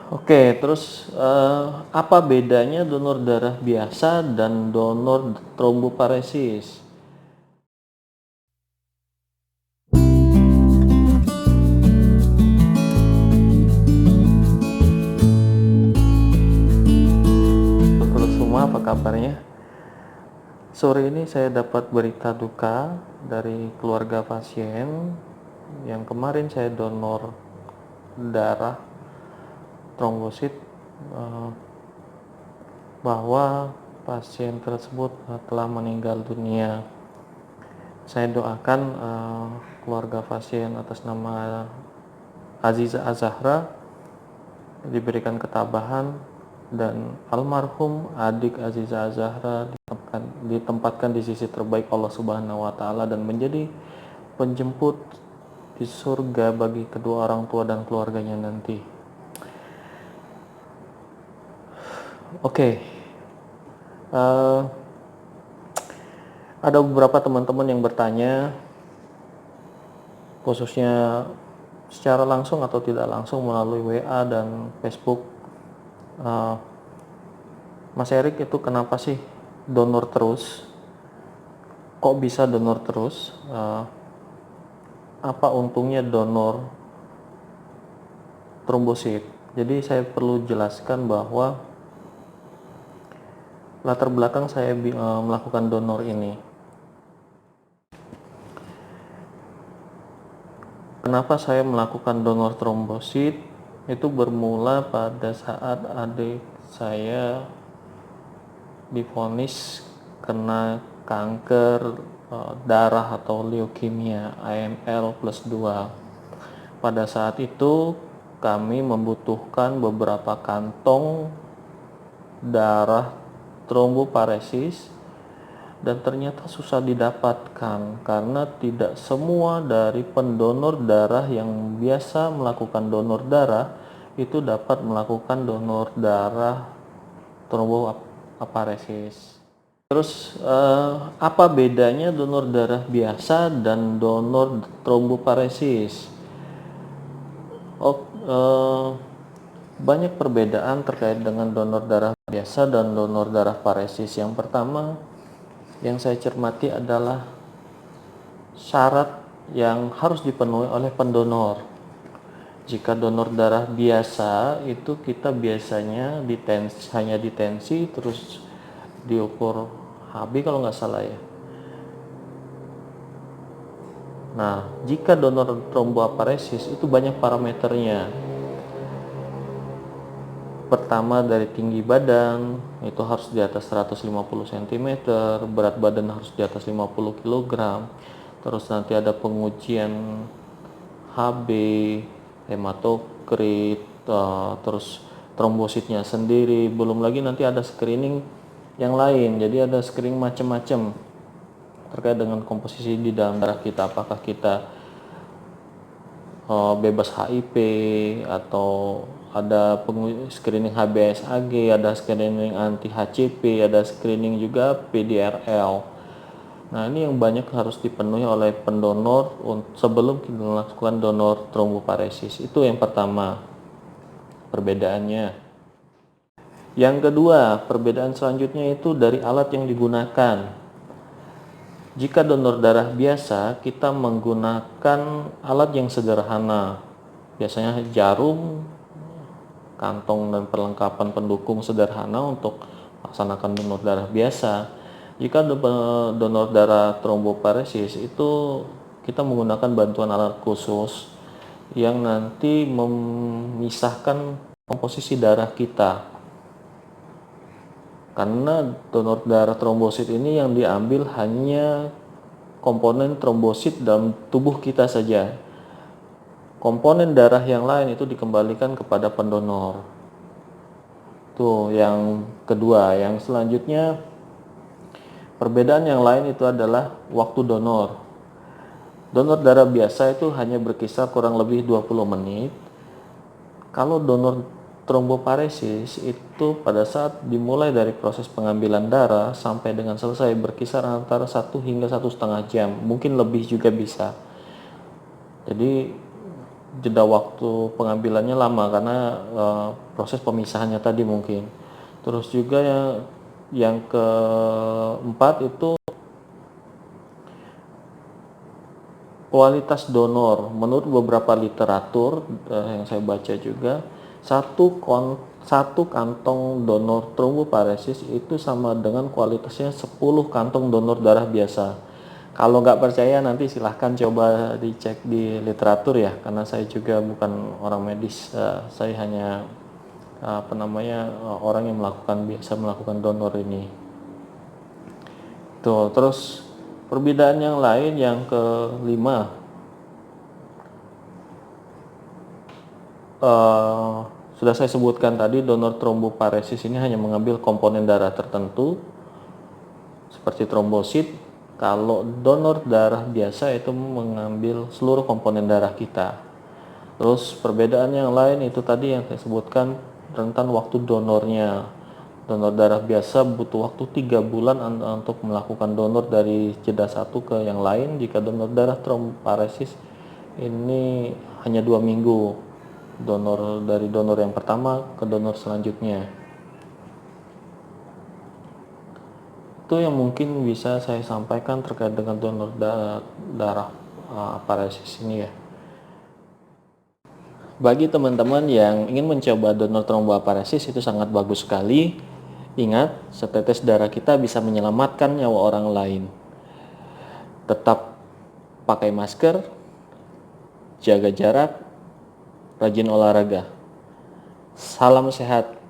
Oke, terus apa bedanya donor darah biasa dan donor tromboparesis? Terus semua apa kabarnya? Sore ini saya dapat berita duka dari keluarga pasien yang kemarin saya donor darah trombosit, eh, bahwa pasien tersebut telah meninggal dunia. Saya doakan keluarga pasien atas nama Aziza Azahra diberikan ketabahan, dan almarhum adik Aziza Azahra ditempatkan di sisi terbaik Allah Subhanahu wa taala dan menjadi penjemput di surga bagi kedua orang tua dan keluarganya nanti. Oke. Uh, ada beberapa teman-teman yang bertanya, khususnya secara langsung atau tidak langsung melalui WA dan Facebook, Mas Erik itu kenapa sih donor terus? Kok bisa donor terus? Apa untungnya donor trombosit? Jadi saya perlu jelaskan bahwa latar belakang saya melakukan donor ini. Kenapa saya melakukan donor trombosit? Itu bermula pada saat adik saya divonis kena kanker darah atau leukemia AML+2. Pada saat itu kami membutuhkan beberapa kantong darah tromboparesis, dan ternyata susah didapatkan karena tidak semua dari pendonor darah yang biasa melakukan donor darah itu dapat melakukan donor darah tromboparesis. Terus apa bedanya donor darah biasa dan donor tromboparesis? Banyak perbedaan terkait dengan donor darah biasa dan donor darah paresis. Yang pertama yang saya cermati adalah syarat yang harus dipenuhi oleh pendonor. Jika donor darah biasa itu kita biasanya hanya ditensi terus diukur HB kalau nggak salah ya. Nah, jika donor tromboparesis itu banyak parameternya. Pertama dari tinggi badan, itu harus di atas 150 cm, berat badan harus di atas 50 kg. Terus nanti ada pengujian HB, hematokrit, terus trombositnya sendiri, belum lagi nanti ada screening yang lain. Jadi ada screening macam-macam terkait dengan komposisi di dalam darah kita, apakah kita bebas HIV, atau ada screening HBsAg, ada screening anti HCP, ada screening juga PDRL. Nah, ini yang banyak harus dipenuhi oleh pendonor sebelum kita melakukan donor tromboparesis. Itu yang pertama perbedaannya. Yang kedua, perbedaan selanjutnya itu dari alat yang digunakan. Jika donor darah biasa, kita menggunakan alat yang sederhana, biasanya jarum, kantong, dan perlengkapan pendukung sederhana untuk melaksanakan donor darah biasa. Jika donor darah tromboparesis itu kita menggunakan bantuan alat khusus yang nanti memisahkan komposisi darah kita. Karena donor darah trombosit ini yang diambil hanya komponen trombosit dalam tubuh kita saja. Komponen darah yang lain itu dikembalikan kepada pendonor. Tuh yang kedua. Yang selanjutnya, perbedaan yang lain itu adalah waktu donor. Donor darah biasa itu hanya berkisar kurang lebih 20 menit. Kalau donor tromboparesis itu pada saat dimulai dari proses pengambilan darah sampai dengan selesai berkisar antara 1 hingga 1,5 jam, mungkin lebih juga bisa. Jadi jeda waktu pengambilannya lama karena proses pemisahannya tadi mungkin. Terus juga yang keempat itu kualitas donor. Menurut beberapa literatur yang saya baca juga, satu kantong donor tromboparesis itu sama dengan kualitasnya 10 kantong donor darah biasa. Kalau nggak percaya nanti silahkan coba dicek di literatur ya, karena saya juga bukan orang medis, saya hanya orang yang biasa melakukan donor ini. Tuh, terus perbedaan yang lain yang kelima, sudah saya sebutkan tadi, donor tromboparesis ini hanya mengambil komponen darah tertentu seperti trombosit. Kalau donor darah biasa itu mengambil seluruh komponen darah kita. Terus perbedaan yang lain itu tadi yang saya sebutkan, rentan waktu donornya. Donor darah biasa butuh waktu 3 bulan untuk melakukan donor dari jeda satu ke yang lain. Jika donor darah tromboparesis ini hanya 2 minggu, dari donor yang pertama ke donor selanjutnya. Itu yang mungkin bisa saya sampaikan terkait dengan donor darah aparesis ini ya. Bagi teman-teman yang ingin mencoba donor tromboaparesis, itu sangat bagus sekali. Ingat, setetes darah kita bisa menyelamatkan nyawa orang lain. Tetap pakai masker, jaga jarak, rajin olahraga. Salam sehat.